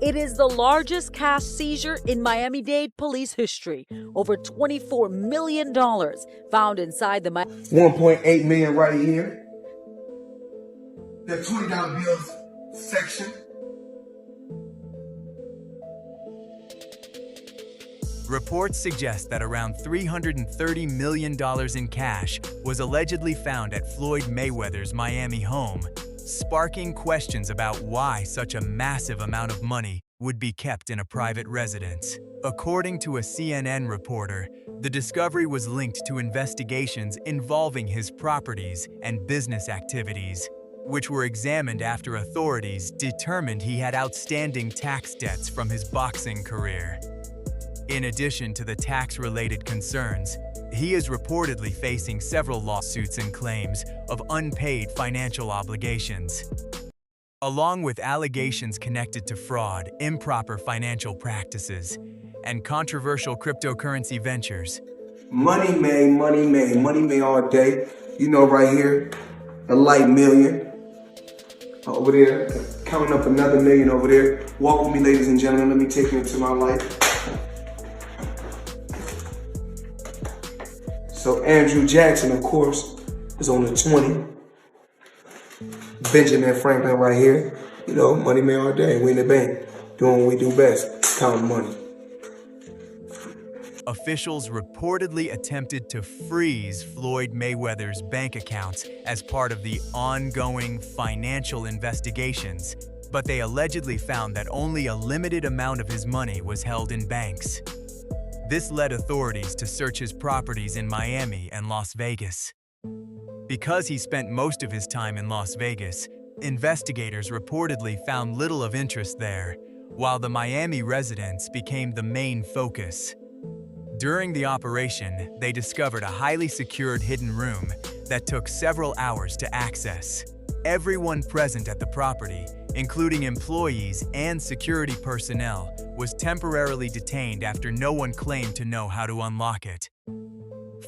It is the largest cash seizure in Miami-Dade police history. Over $24 million found inside the 1.8 million right here. The $20 bills section. Reports suggest that around $330 million in cash was allegedly found at Floyd Mayweather's Miami home, sparking questions about why such a massive amount of money would be kept in a private residence. According to a CNN reporter, the discovery was linked to investigations involving his properties and business activities, which were examined after authorities determined he had outstanding tax debts from his boxing career. In addition to the tax-related concerns, he is reportedly facing several lawsuits and claims of unpaid financial obligations, along with allegations connected to fraud, improper financial practices, and controversial cryptocurrency ventures. Money made all day. You know, right here, a light million. Over there, counting up another million over there. Walk with me, ladies and gentlemen. Let me take you into my life. So Andrew Jackson, of course, is on the 20. Benjamin Franklin right here. You know, money made all day. We in the bank, doing what we do best, counting money. Officials reportedly attempted to freeze Floyd Mayweather's bank accounts as part of the ongoing financial investigations, but they allegedly found that only a limited amount of his money was held in banks. This led authorities to search his properties in Miami and Las Vegas. Because he spent most of his time in Las Vegas, investigators reportedly found little of interest there, while the Miami residence became the main focus. During the operation, they discovered a highly secured hidden room that took several hours to access. Everyone present at the property, including employees and security personnel, was temporarily detained after no one claimed to know how to unlock it.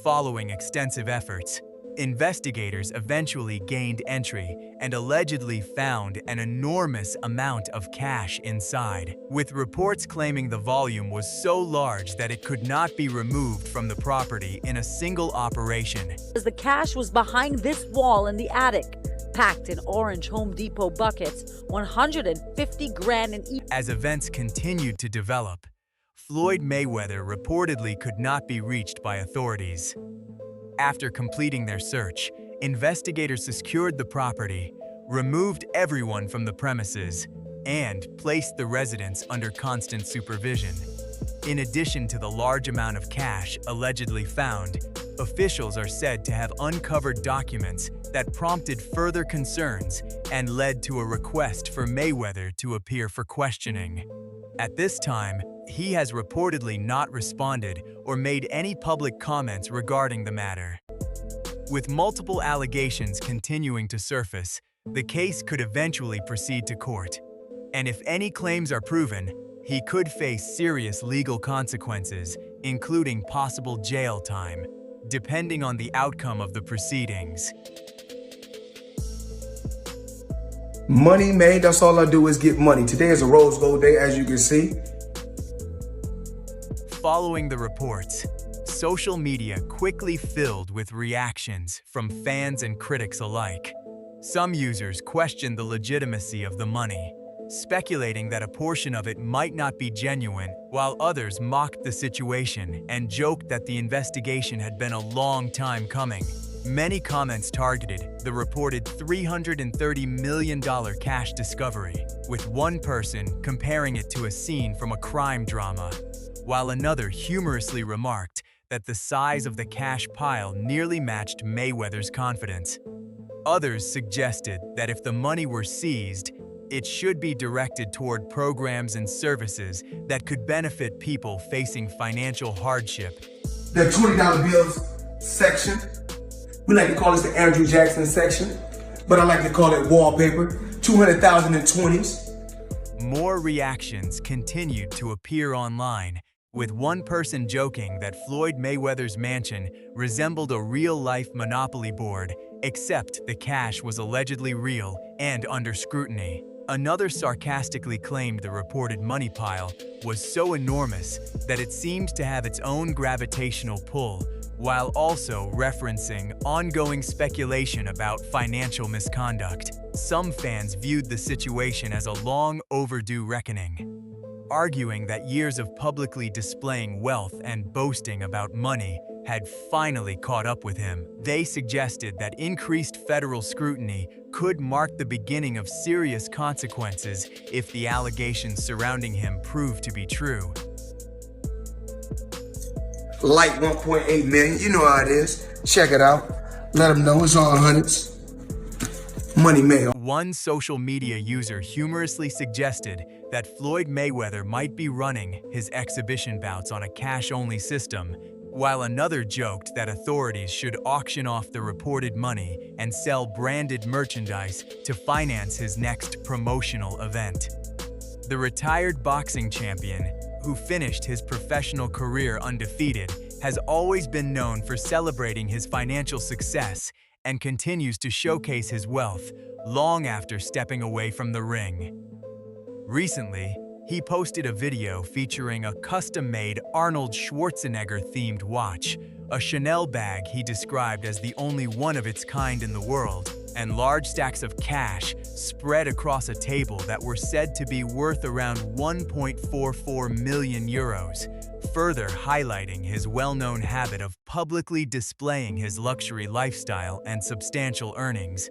Following extensive efforts, investigators eventually gained entry and allegedly found an enormous amount of cash inside, with reports claiming the volume was so large that it could not be removed from the property in a single operation. The cash was behind this wall in the attic, packed in orange Home Depot buckets, 150 grand in each. As events continued to develop, Floyd Mayweather reportedly could not be reached by authorities. After completing their search, investigators secured the property, removed everyone from the premises, and placed the residents under constant supervision. In addition to the large amount of cash allegedly found, officials are said to have uncovered documents that prompted further concerns and led to a request for Mayweather to appear for questioning. At this time, he has reportedly not responded or made any public comments regarding the matter. With multiple allegations continuing to surface, the case could eventually proceed to court. And if any claims are proven, he could face serious legal consequences, including possible jail time, depending on the outcome of the proceedings. Money made, that's all I do is get money. Today is a rose gold day, as you can see. Following the reports, social media quickly filled with reactions from fans and critics alike. Some users questioned the legitimacy of the money, speculating that a portion of it might not be genuine, while others mocked the situation and joked that the investigation had been a long time coming. Many comments targeted the reported $330 million cash discovery, with one person comparing it to a scene from a crime drama, while another humorously remarked that the size of the cash pile nearly matched Mayweather's confidence. Others suggested that if the money were seized, it should be directed toward programs and services that could benefit people facing financial hardship. The $20 bills section. We like to call this the Andrew Jackson section, but I like to call it wallpaper. 200,000 in 20s. More reactions continued to appear online, with one person joking that Floyd Mayweather's mansion resembled a real-life Monopoly board, except the cash was allegedly real and under scrutiny. Another sarcastically claimed the reported money pile was so enormous that it seemed to have its own gravitational pull, while also referencing ongoing speculation about financial misconduct. Some fans viewed the situation as a long overdue reckoning, arguing that years of publicly displaying wealth and boasting about money had finally caught up with him. They suggested that increased federal scrutiny could mark the beginning of serious consequences if the allegations surrounding him prove to be true. Like 1.8 million, you know how it is. Check it out. Let them know it's all hundreds. Money made. One social media user humorously suggested that Floyd Mayweather might be running his exhibition bouts on a cash-only system, while another joked that authorities should auction off the reported money and sell branded merchandise to finance his next promotional event. The retired boxing champion, who finished his professional career undefeated, has always been known for celebrating his financial success and continues to showcase his wealth long after stepping away from the ring. Recently, he posted a video featuring a custom-made Arnold Schwarzenegger-themed watch, a Chanel bag he described as the only one of its kind in the world, and large stacks of cash spread across a table that were said to be worth around 1.44 million euros, further highlighting his well-known habit of publicly displaying his luxury lifestyle and substantial earnings.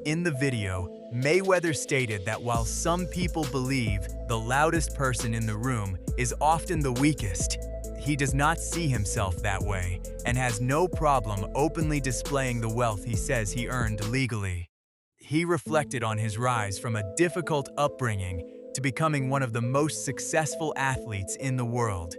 In the video, Mayweather stated that while some people believe the loudest person in the room is often the weakest, he does not see himself that way and has no problem openly displaying the wealth he says he earned legally. He reflected on his rise from a difficult upbringing to becoming one of the most successful athletes in the world,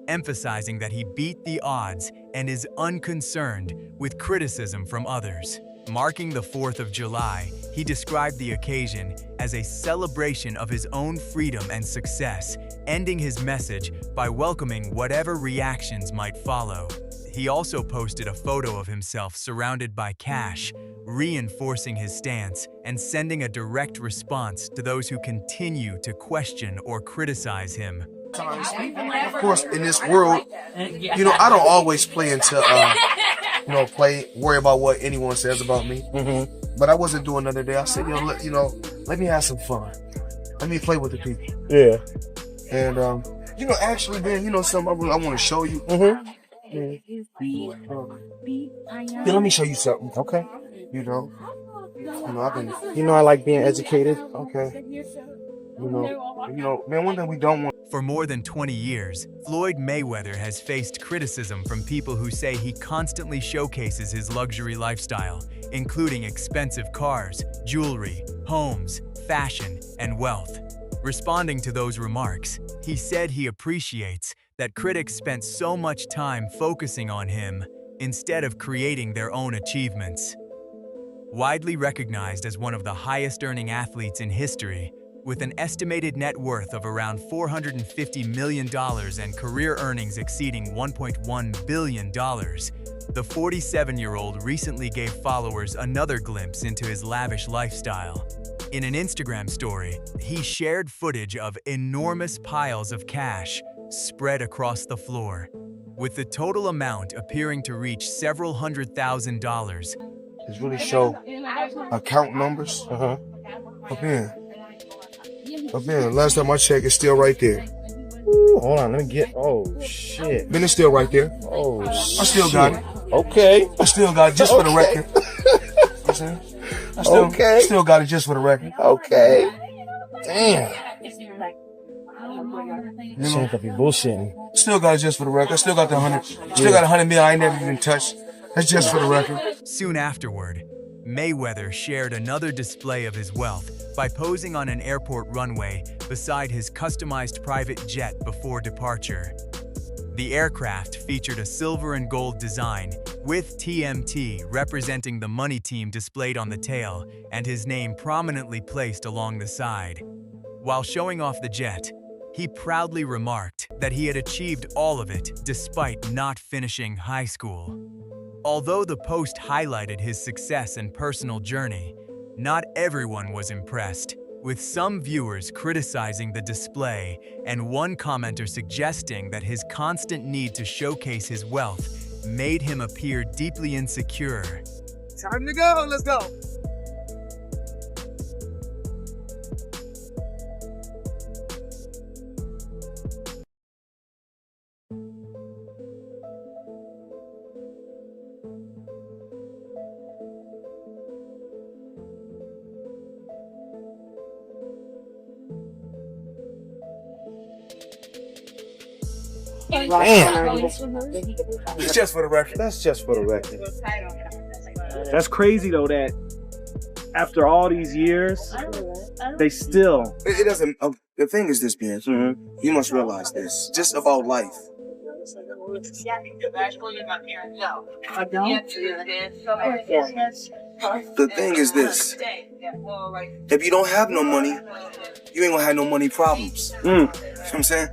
emphasizing that he beat the odds and is unconcerned with criticism from others. Marking the 4th of July, he described the occasion as a celebration of his own freedom and success, ending his message by welcoming whatever reactions might follow. He also posted a photo of himself surrounded by cash, reinforcing his stance and sending a direct response to those who continue to question or criticize him. Of course, in this world, I don't always play into worry about what anyone says about me. But I wasn't doing that today. I said, let me have some fun. Let me play with the people. Yeah. And, actually, man, something I want to show you. Yeah, let me show you something. Okay. I like being educated. Okay. Man, one thing we don't want. For more than 20 years, Floyd Mayweather has faced criticism from people who say he constantly showcases his luxury lifestyle, including expensive cars, jewelry, homes, fashion, and wealth. Responding to those remarks, he said he appreciates that critics spent so much time focusing on him instead of creating their own achievements. Widely recognized as one of the highest-earning athletes in history, with an estimated net worth of around $450 million and career earnings exceeding $1.1 billion, the 47-year-old recently gave followers another glimpse into his lavish lifestyle. In an Instagram story, he shared footage of enormous piles of cash spread across the floor, with the total amount appearing to reach several $100,000. It's really show account numbers. Up here. Last time I checked, it's still right there. Ooh, hold on, let me get. Oh shit. Man, it's still right there. Oh shit. I still got it. Okay. I still got it just for the record. I still got it just for the record. Okay. Damn. Shit could be bullshitting. Still got it just for the record. I still got the 100. Still got 100 million I ain't never even touched. That's just for the record. Soon afterward, Mayweather shared another display of his wealth by posing on an airport runway beside his customized private jet before departure. The aircraft featured a silver and gold design, with TMT representing the money team displayed on the tail and his name prominently placed along the side. While showing off the jet, he proudly remarked that he had achieved all of it despite not finishing high school. Although the post highlighted his success and personal journey, not everyone was impressed, with some viewers criticizing the display and one commenter suggesting that his constant need to showcase his wealth made him appear deeply insecure. Time to go, let's go. Damn. It's just for the record. That's just for the record. That's crazy though that after all these years, they still. It doesn't. The thing is this, man. You must realize this. Just about life. The thing is this. If you don't have no money, you ain't gonna have no money problems. You know what I'm saying?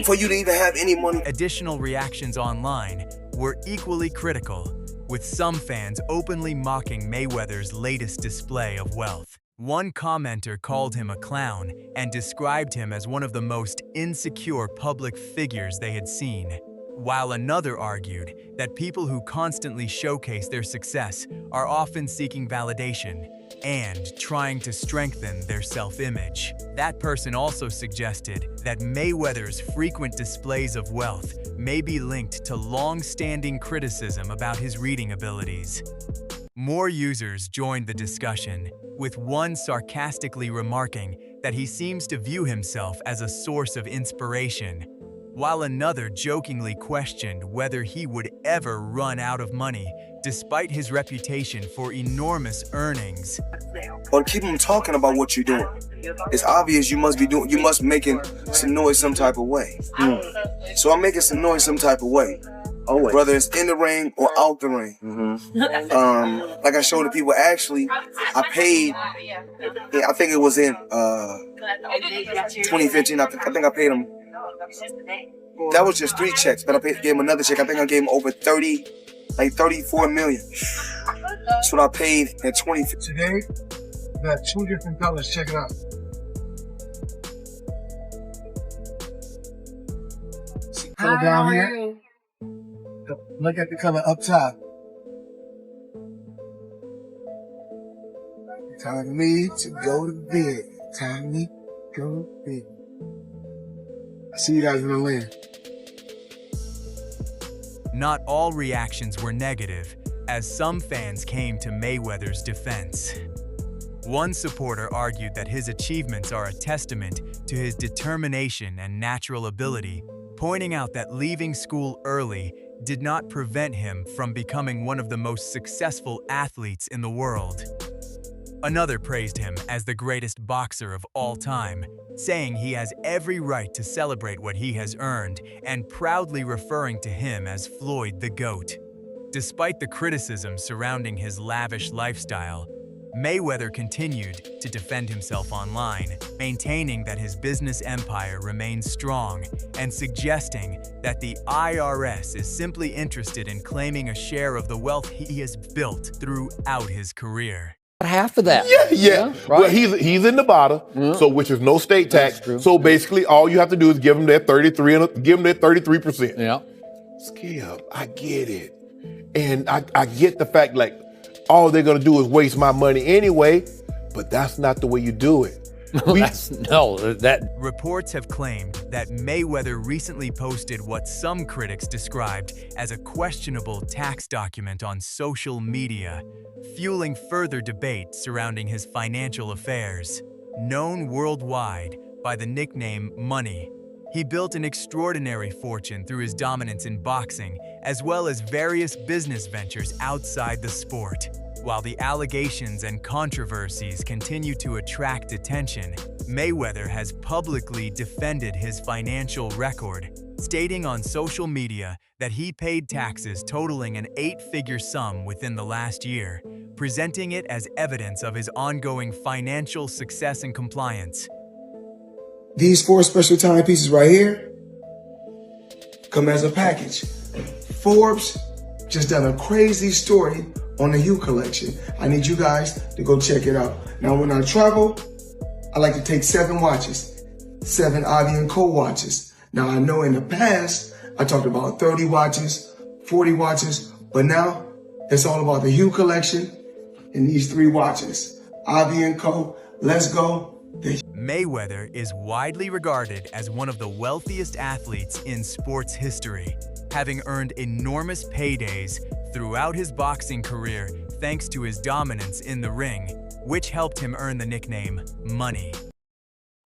For you to even have any money. Additional reactions online were equally critical, with some fans openly mocking Mayweather's latest display of wealth. One commenter called him a clown and described him as one of the most insecure public figures they had seen, while another argued that people who constantly showcase their success are often seeking validation and trying to strengthen their self-image. That person also suggested that Mayweather's frequent displays of wealth may be linked to long-standing criticism about his reading abilities. More users joined the discussion, with one sarcastically remarking that he seems to view himself as a source of inspiration, while another jokingly questioned whether he would ever run out of money despite his reputation for enormous earnings. Or keep them talking about what you're doing. It's obvious you must making some noise some type of way. So I'm making some noise some type of way. Always. Whether it's in the ring or out the ring. Like I showed the people, actually, I paid, I think it was in 2015, I think I paid him. That was just 3 checks, but I gave him another check. I think I gave him over 34 million. That's what I paid in 2015. Today, we got 2 different colors. Check it out. See the color down here? Look at the color up top. Time for me to go to bed. Time for me to go to bed. I'll see you guys in the lane. Not all reactions were negative, as some fans came to Mayweather's defense. One supporter argued that his achievements are a testament to his determination and natural ability, pointing out that leaving school early did not prevent him from becoming one of the most successful athletes in the world. Another praised him as the greatest boxer of all time, saying he has every right to celebrate what he has earned and proudly referring to him as Floyd the GOAT. Despite the criticism surrounding his lavish lifestyle, Mayweather continued to defend himself online, maintaining that his business empire remains strong and suggesting that the IRS is simply interested in claiming a share of the wealth he has built throughout his career. Half of that. Yeah. Right? Well, he's in Nevada, so which is no state tax. So basically, all you have to do is give him that 33%. Yeah. Skip, I get it, and I get the fact like all they're gonna do is waste my money anyway, but that's not the way you do it. Reports have claimed that Mayweather recently posted what some critics described as a questionable tax document on social media, fueling further debate surrounding his financial affairs. Known worldwide by the nickname Money, he built an extraordinary fortune through his dominance in boxing, as well as various business ventures outside the sport. While the allegations and controversies continue to attract attention, Mayweather has publicly defended his financial record, stating on social media that he paid taxes totaling an 8-figure sum within the last year, presenting it as evidence of his ongoing financial success and compliance. These 4 special timepieces right here come as a package. Forbes just done a crazy story on the Hue collection. I need you guys to go check it out. Now, when I travel, I like to take 7 watches, 7 Ivy & Co watches. Now, I know in the past, I talked about 30 watches, 40 watches, but now it's all about the Hue collection and these 3 watches. Ivy & Co, let's go. Mayweather is widely regarded as one of the wealthiest athletes in sports history, having earned enormous paydays throughout his boxing career thanks to his dominance in the ring, which helped him earn the nickname Money.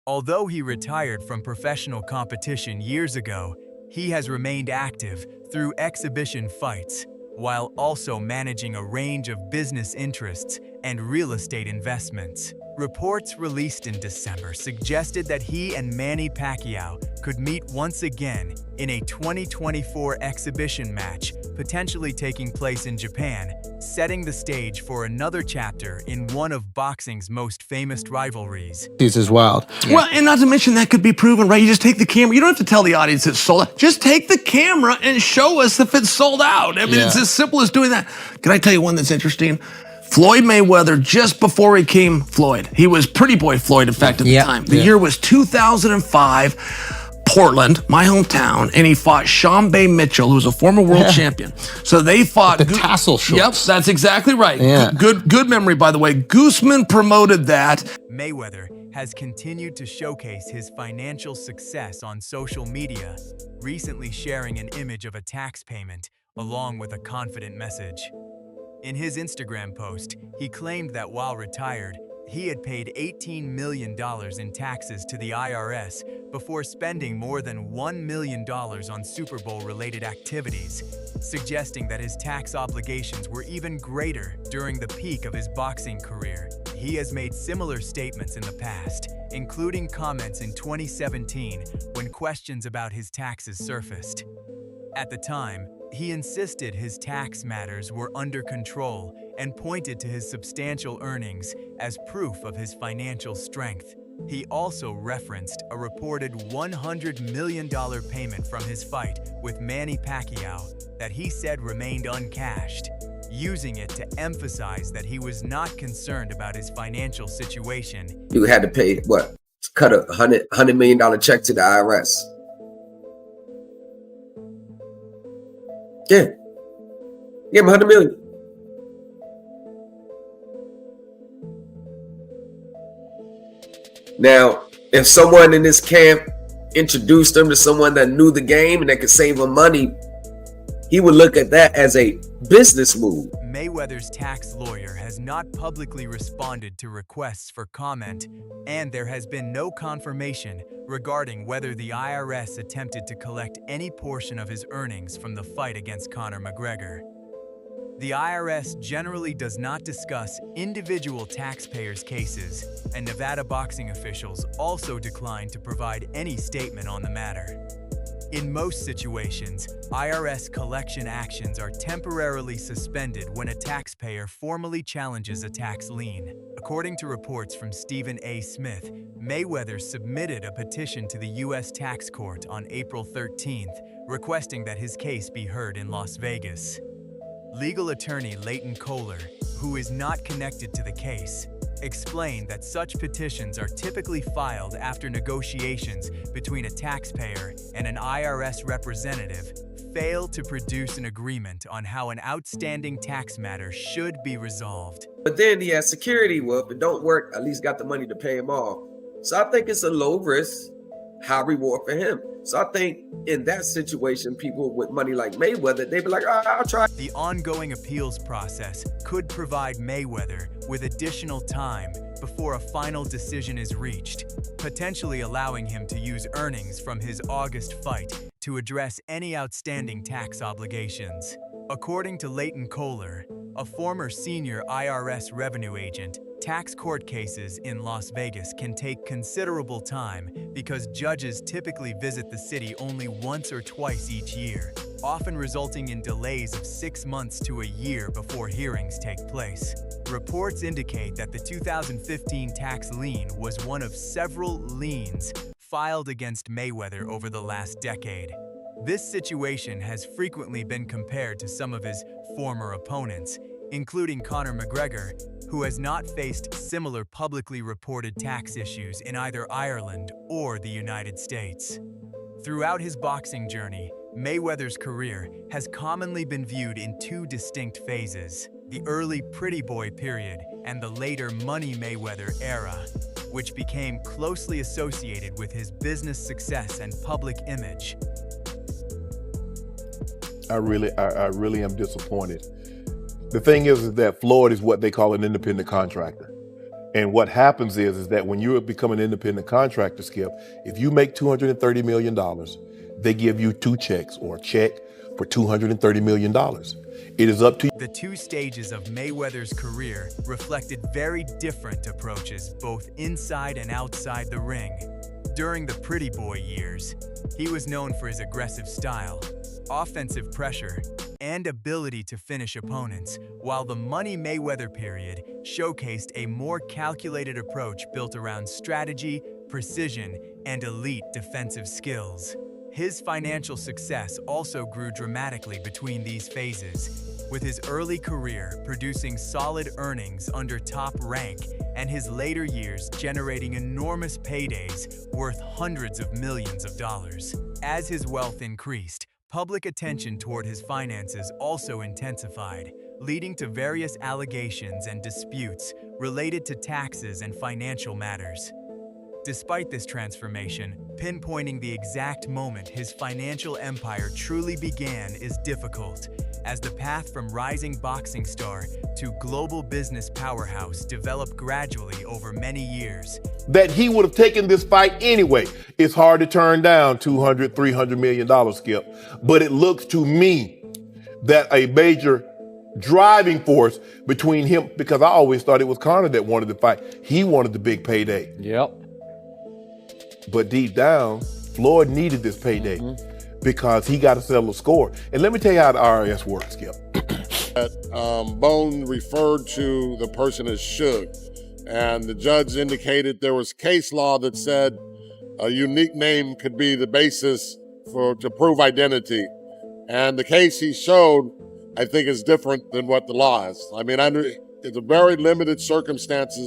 Although he retired from professional competition years ago, he has remained active through exhibition fights, while also managing a range of business interests and real estate investments. Reports released in December suggested that he and Manny Pacquiao could meet once again in a 2024 exhibition match, potentially taking place in Japan, setting the stage for another chapter in one of boxing's most famous rivalries. This is wild. Yeah. Well, and not to mention that could be proven, right? You just take the camera. You don't have to tell the audience it's sold out. Just take the camera and show us if it's sold out. I mean, it's as simple as doing that. Can I tell you one that's interesting? Floyd Mayweather, just before he became Floyd, he was Pretty Boy Floyd, in fact, at the time. The year was 2005, Portland, my hometown, and he fought Sean Bay Mitchell, who was a former world champion. So they fought the tassel shorts. Yep, that's exactly right. Yeah. Good memory, by the way. Gooseman promoted that. Mayweather has continued to showcase his financial success on social media, recently sharing an image of a tax payment along with a confident message. In his Instagram post, he claimed that while retired, he had paid $18 million in taxes to the IRS before spending more than $1 million on Super Bowl-related activities, suggesting that his tax obligations were even greater during the peak of his boxing career. He has made similar statements in the past, including comments in 2017 when questions about his taxes surfaced. At the time, he insisted his tax matters were under control and pointed to his substantial earnings as proof of his financial strength. He also referenced a reported $100 million payment from his fight with Manny Pacquiao that he said remained uncashed, using it to emphasize that he was not concerned about his financial situation. You had to pay, what, cut a $100 million check to the IRS. Yeah. Give him $100 million. Now, if someone in this camp introduced him to someone that knew the game and that could save him money, he would look at that as a business move. Mayweather's tax lawyer has not publicly responded to requests for comment, and there has been no confirmation regarding whether the IRS attempted to collect any portion of his earnings from the fight against Conor McGregor. The IRS generally does not discuss individual taxpayers' cases, and Nevada boxing officials also declined to provide any statement on the matter. In most situations, IRS collection actions are temporarily suspended when a taxpayer formally challenges a tax lien. According to reports from Stephen A. Smith, Mayweather submitted a petition to the U.S. Tax Court on April 13th, requesting that his case be heard in Las Vegas. Legal attorney Leighton Kohler, who is not connected to the case, explained that such petitions are typically filed after negotiations between a taxpayer and an IRS representative fail to produce an agreement on how an outstanding tax matter should be resolved. But then he has security. Well, if it don't work, at least got the money to pay him off. So I think it's a low risk, high reward for him. So I think in that situation, people with money like Mayweather, they'd be like, oh, I'll try. The ongoing appeals process could provide Mayweather with additional time before a final decision is reached, potentially allowing him to use earnings from his August fight to address any outstanding tax obligations. According to Leighton Kohler, A former senior IRS revenue agent, tax court cases in Las Vegas can take considerable time because judges typically visit the city only once or twice each year, often resulting in delays of 6 months to a year before hearings take place. Reports indicate that the 2015 tax lien was one of several liens filed against Mayweather over the last decade. This situation has frequently been compared to some of his former opponents, including Conor McGregor, who has not faced similar publicly reported tax issues in either Ireland or the United States. Throughout his boxing journey, Mayweather's career has commonly been viewed in two distinct phases: the early pretty boy period and the later Money Mayweather era, which became closely associated with his business success and public image. I really am disappointed. The thing is that Floyd is what they call an independent contractor. And what happens is that when you become an independent contractor, Skip, if you make $230 million, they give you 2 checks or a check for $230 million. It is up to you. The two stages of Mayweather's career reflected very different approaches both inside and outside the ring. During the pretty boy years, he was known for his aggressive style, offensive pressure, and ability to finish opponents, while the Money Mayweather period showcased a more calculated approach built around strategy, precision, and elite defensive skills. His financial success also grew dramatically between these phases, with his early career producing solid earnings under top rank and his later years generating enormous paydays worth hundreds of millions of dollars. As his wealth increased, public attention toward his finances also intensified, leading to various allegations and disputes related to taxes and financial matters. Despite this transformation, pinpointing the exact moment his financial empire truly began is difficult, as the path from rising boxing star to global business powerhouse developed gradually over many years. That he would have taken this fight anyway. It's hard to turn down $200, $300 million, Skip. But it looks to me that a major driving force between him, because I always thought it was Conor that wanted the fight. He wanted the big payday. Yep. But deep down, Floyd needed this payday because he got to settle a score. And let me tell you how the IRS works, Skip. Bone referred to the person as Suge, and the judge indicated there was case law that said a unique name could be the basis to prove identity. And the case he showed, I think, is different than what the law is. I mean, it's a very limited circumstance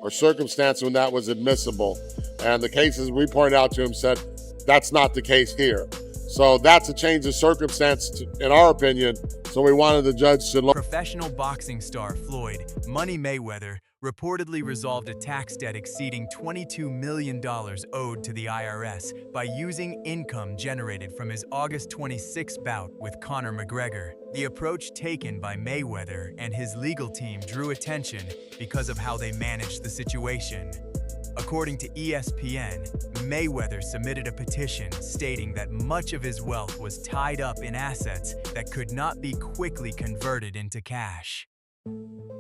when that was admissible. And the cases we pointed out to him said, that's not the case here. So that's a change of circumstance, in our opinion. So we wanted the judge to look. Professional boxing star Floyd Money Mayweather reportedly resolved a tax debt exceeding $22 million owed to the IRS by using income generated from his August 26 bout with Conor McGregor. The approach taken by Mayweather and his legal team drew attention because of how they managed the situation. According to ESPN, Mayweather submitted a petition stating that much of his wealth was tied up in assets that could not be quickly converted into cash.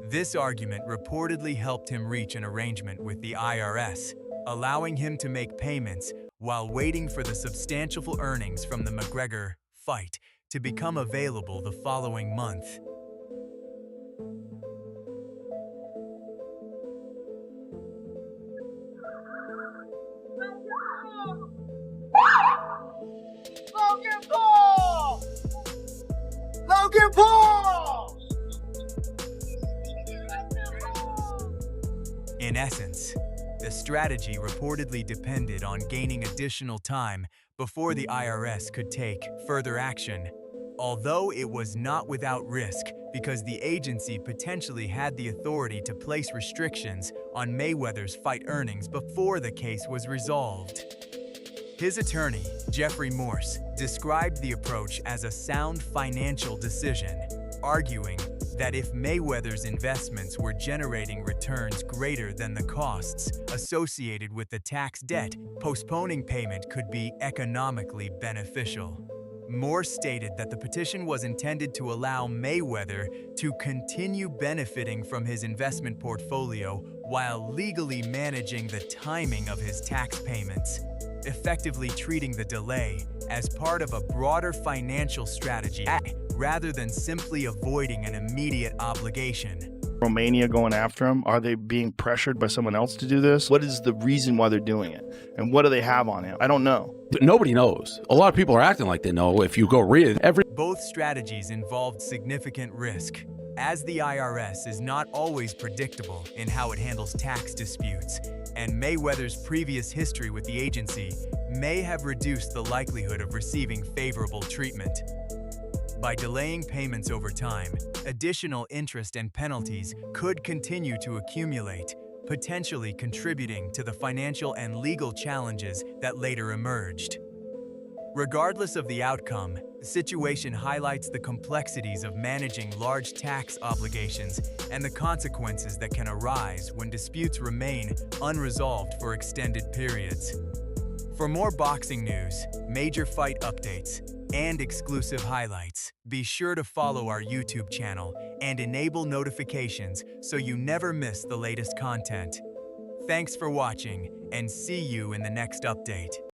This argument reportedly helped him reach an arrangement with the IRS, allowing him to make payments while waiting for the substantial earnings from the McGregor fight to become available the following month. Logan Paul! Logan Paul! In essence, the strategy reportedly depended on gaining additional time before the IRS could take further action, although it was not without risk because the agency potentially had the authority to place restrictions on Mayweather's fight earnings before the case was resolved. His attorney, Jeffrey Morse, described the approach as a sound financial decision, arguing that if Mayweather's investments were generating returns greater than the costs associated with the tax debt, postponing payment could be economically beneficial. Moore stated that the petition was intended to allow Mayweather to continue benefiting from his investment portfolio while legally managing the timing of his tax payments, effectively treating the delay as part of a broader financial strategy rather than simply avoiding an immediate obligation. Romania going after him? Are they being pressured by someone else to do this? What is the reason why they're doing it? And what do they have on him? I don't know. Nobody knows. A lot of people are acting like they know. If you go read it, Both strategies involved significant risk, as the IRS is not always predictable in how it handles tax disputes, and Mayweather's previous history with the agency may have reduced the likelihood of receiving favorable treatment. By delaying payments over time, additional interest and penalties could continue to accumulate, potentially contributing to the financial and legal challenges that later emerged. Regardless of the outcome, the situation highlights the complexities of managing large tax obligations and the consequences that can arise when disputes remain unresolved for extended periods. For more boxing news, major fight updates, and exclusive highlights, be sure to follow our YouTube channel and enable notifications so you never miss the latest content. Thanks for watching, and see you in the next update.